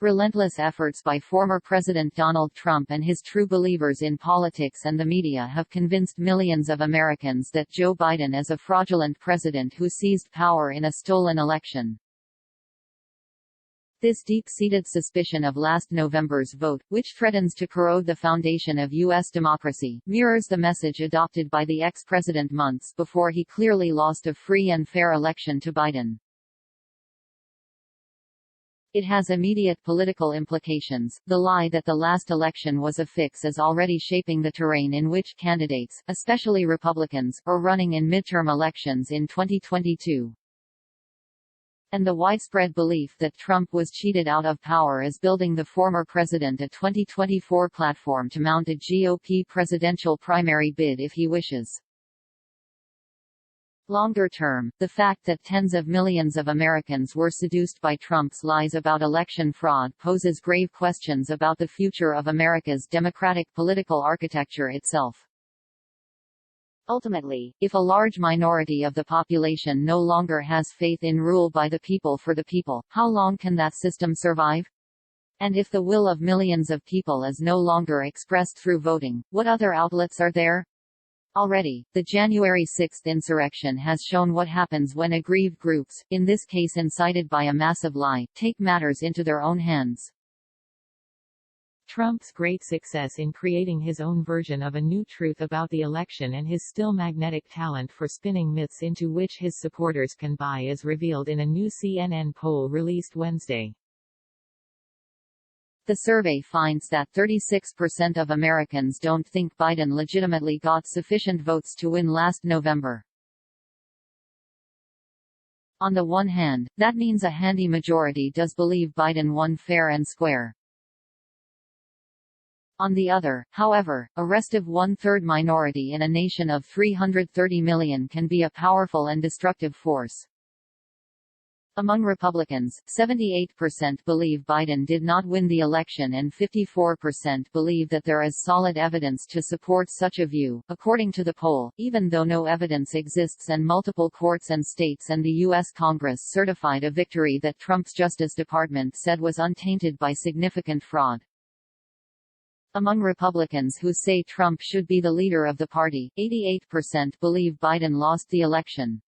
Relentless efforts by former President Donald Trump and his true believers in politics and the media have convinced millions of Americans that Joe Biden is a fraudulent president who seized power in a stolen election. This deep-seated suspicion of last November's vote, which threatens to corrode the foundation of U.S. democracy, mirrors the message adopted by the ex-president months before he clearly lost a free and fair election to Biden. It has immediate political implications. The lie that the last election was a fix is already shaping the terrain in which candidates, especially Republicans, are running in midterm elections in 2022. And the widespread belief that Trump was cheated out of power is building the former president a 2024 platform to mount a GOP presidential primary bid if he wishes. Longer term, the fact that tens of millions of Americans were seduced by Trump's lies about election fraud poses grave questions about the future of America's democratic political architecture itself. Ultimately, if a large minority of the population no longer has faith in rule by the people for the people, how long can that system survive? And if the will of millions of people is no longer expressed through voting, what other outlets are there? Already, the January 6 insurrection has shown what happens when aggrieved groups, in this case incited by a massive lie, take matters into their own hands. Trump's great success in creating his own version of a new truth about the election and his still magnetic talent for spinning myths into which his supporters can buy is revealed in a new CNN poll released Wednesday. The survey finds that 36% of Americans don't think Biden legitimately got sufficient votes to win last November. On the one hand, that means a handy majority does believe Biden won fair and square. On the other, however, a restive one-third minority in a nation of 330 million can be a powerful and destructive force. Among Republicans, 78% believe Biden did not win the election and 54% believe that there is solid evidence to support such a view, according to the poll, even though no evidence exists and multiple courts and states and the U.S. Congress certified a victory that Trump's Justice Department said was untainted by significant fraud. Among Republicans who say Trump should be the leader of the party, 88% believe Biden lost the election.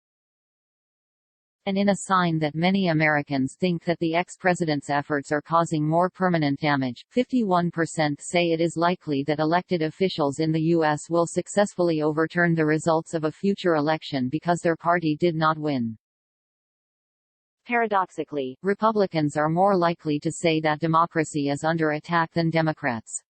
And in a sign that many Americans think that the ex-president's efforts are causing more permanent damage, 51% say it is likely that elected officials in the U.S. will successfully overturn the results of a future election because their party did not win. Paradoxically, Republicans are more likely to say that democracy is under attack than Democrats.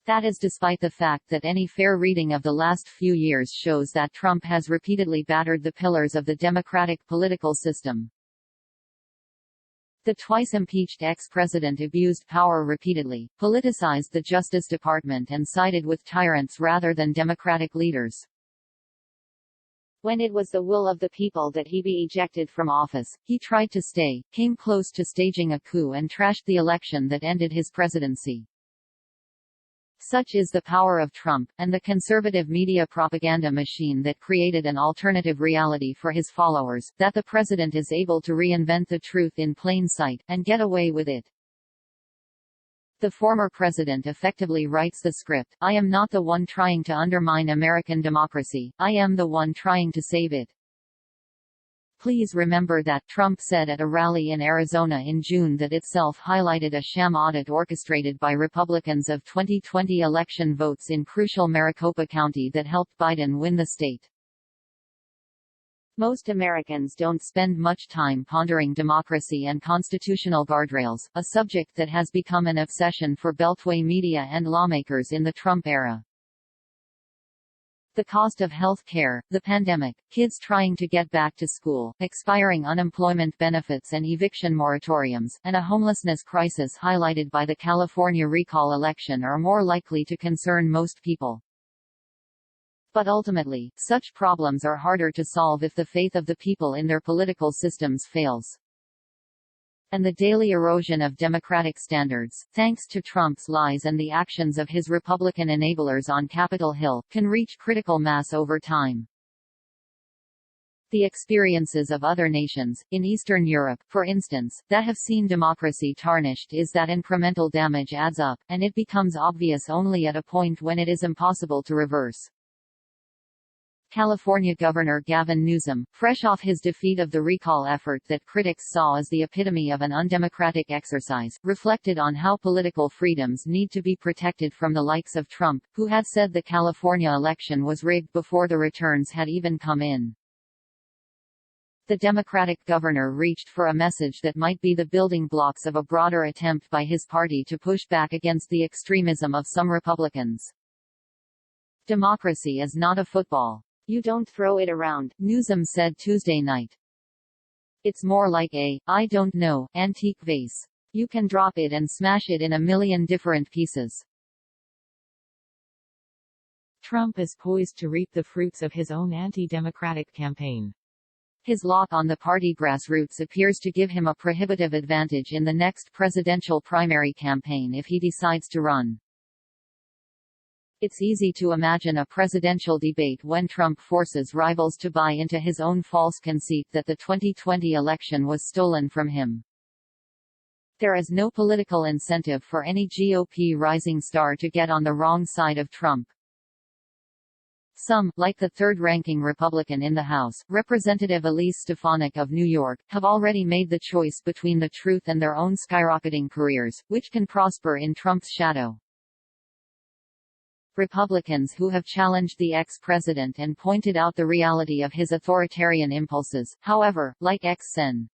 That is despite the fact that any fair reading of the last few years shows that Trump has repeatedly battered the pillars of the democratic political system. The twice-impeached ex-president abused power repeatedly, politicized the Justice Department and sided with tyrants rather than democratic leaders. When it was the will of the people that he be ejected from office, he tried to stay, came close to staging a coup and trashed the election that ended his presidency. Such is the power of Trump, and the conservative media propaganda machine that created an alternative reality for his followers, that the president is able to reinvent the truth in plain sight, and get away with it. The former president effectively writes the script: I am not the one trying to undermine American democracy, I am the one trying to save it. Please remember that Trump said at a rally in Arizona in June that itself highlighted a sham audit orchestrated by Republicans of 2020 election votes in crucial Maricopa County that helped Biden win the state. Most Americans don't spend much time pondering democracy and constitutional guardrails, a subject that has become an obsession for Beltway media and lawmakers in the Trump era. The cost of health care, the pandemic, kids trying to get back to school, expiring unemployment benefits and eviction moratoriums, and a homelessness crisis highlighted by the California recall election are more likely to concern most people. But ultimately, such problems are harder to solve if the faith of the people in their political systems fails. And the daily erosion of democratic standards, thanks to Trump's lies and the actions of his Republican enablers on Capitol Hill, can reach critical mass over time. The experiences of other nations, in Eastern Europe, for instance, that have seen democracy tarnished is that incremental damage adds up, and it becomes obvious only at a point when it is impossible to reverse. California Governor Gavin Newsom, fresh off his defeat of the recall effort that critics saw as the epitome of an undemocratic exercise, reflected on how political freedoms need to be protected from the likes of Trump, who had said the California election was rigged before the returns had even come in. The Democratic governor reached for a message that might be the building blocks of a broader attempt by his party to push back against the extremism of some Republicans. Democracy is not a football. You don't throw it around, Newsom said Tuesday night. It's more like a, I don't know, antique vase. You can drop it and smash it in a million different pieces. Trump is poised to reap the fruits of his own anti-democratic campaign. His lock on the party grassroots appears to give him a prohibitive advantage in the next presidential primary campaign if he decides to run. It's easy to imagine a presidential debate when Trump forces rivals to buy into his own false conceit that the 2020 election was stolen from him. There is no political incentive for any GOP rising star to get on the wrong side of Trump. Some, like the third-ranking Republican in the House, Representative Elise Stefanik of New York, have already made the choice between the truth and their own skyrocketing careers, which can prosper in Trump's shadow. Republicans who have challenged the ex-president and pointed out the reality of his authoritarian impulses, however, like ex-Sen.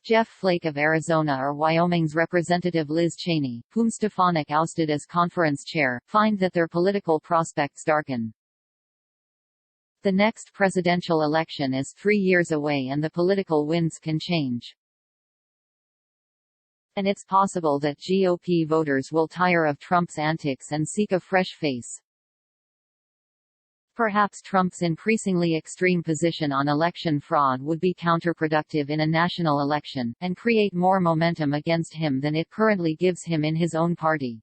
Jeff Flake of Arizona or Wyoming's Representative Liz Cheney, whom Stefanik ousted as conference chair, find that their political prospects darken. The next presidential election is 3 years away and the political winds can change. And it's possible that GOP voters will tire of Trump's antics and seek a fresh face. Perhaps Trump's increasingly extreme position on election fraud would be counterproductive in a national election, and create more momentum against him than it currently gives him in his own party.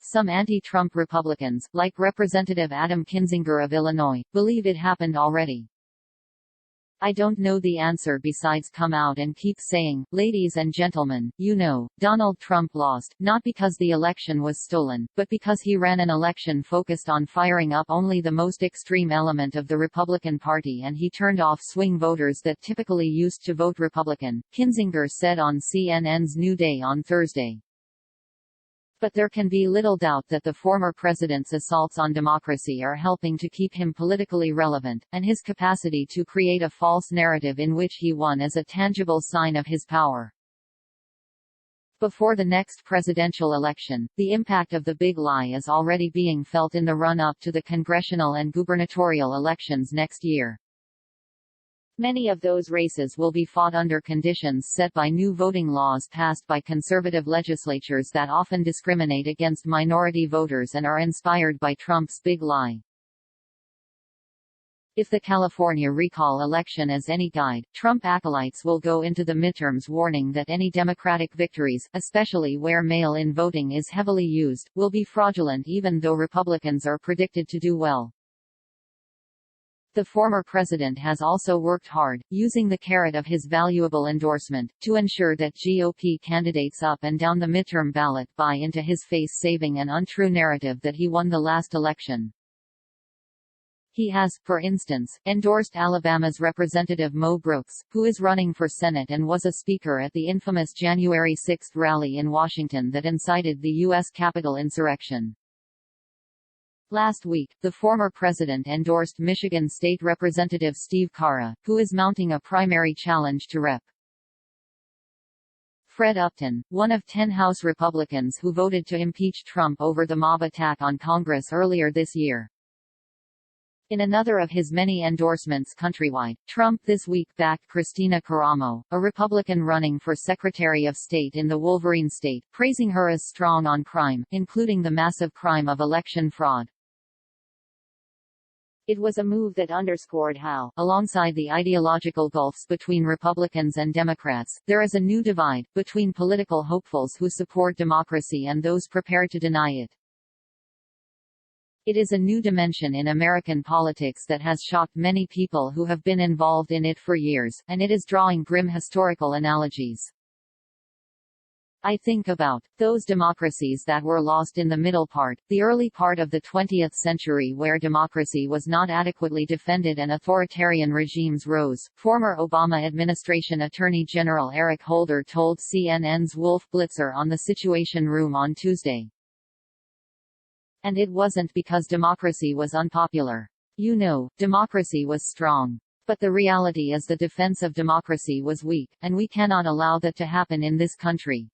Some anti-Trump Republicans, like Representative Adam Kinzinger of Illinois, believe it happened already. I don't know the answer besides come out and keep saying, ladies and gentlemen, you know, Donald Trump lost, not because the election was stolen, but because he ran an election focused on firing up only the most extreme element of the Republican Party and he turned off swing voters that typically used to vote Republican, Kinzinger said on CNN's New Day on Thursday. But there can be little doubt that the former president's assaults on democracy are helping to keep him politically relevant, and his capacity to create a false narrative in which he won is a tangible sign of his power. Before the next presidential election, the impact of the big lie is already being felt in the run-up to the congressional and gubernatorial elections next year. Many of those races will be fought under conditions set by new voting laws passed by conservative legislatures that often discriminate against minority voters and are inspired by Trump's big lie. If the California recall election is any guide, Trump acolytes will go into the midterms warning that any Democratic victories, especially where mail-in voting is heavily used, will be fraudulent even though Republicans are predicted to do well. The former president has also worked hard, using the carrot of his valuable endorsement, to ensure that GOP candidates up and down the midterm ballot buy into his face-saving and untrue narrative that he won the last election. He has, for instance, endorsed Alabama's Representative Mo Brooks, who is running for Senate and was a speaker at the infamous January 6 rally in Washington that incited the U.S. Capitol insurrection. Last week, the former president endorsed Michigan State Representative Steve Carra, who is mounting a primary challenge to Rep. Fred Upton, one of 10 House Republicans who voted to impeach Trump over the mob attack on Congress earlier this year. In another of his many endorsements countrywide, Trump this week backed Kristina Karamo, a Republican running for Secretary of State in the Wolverine state, praising her as strong on crime, including the massive crime of election fraud. It was a move that underscored how, alongside the ideological gulfs between Republicans and Democrats, there is a new divide, between political hopefuls who support democracy and those prepared to deny it. It is a new dimension in American politics that has shocked many people who have been involved in it for years, and it is drawing grim historical analogies. I think about those democracies that were lost in the middle part, the early part of the 20th century where democracy was not adequately defended and authoritarian regimes rose. Former Obama administration Attorney General Eric Holder told CNN's Wolf Blitzer on the Situation Room on Tuesday. And it wasn't because democracy was unpopular. You know, democracy was strong. But the reality is the defense of democracy was weak, and we cannot allow that to happen in this country.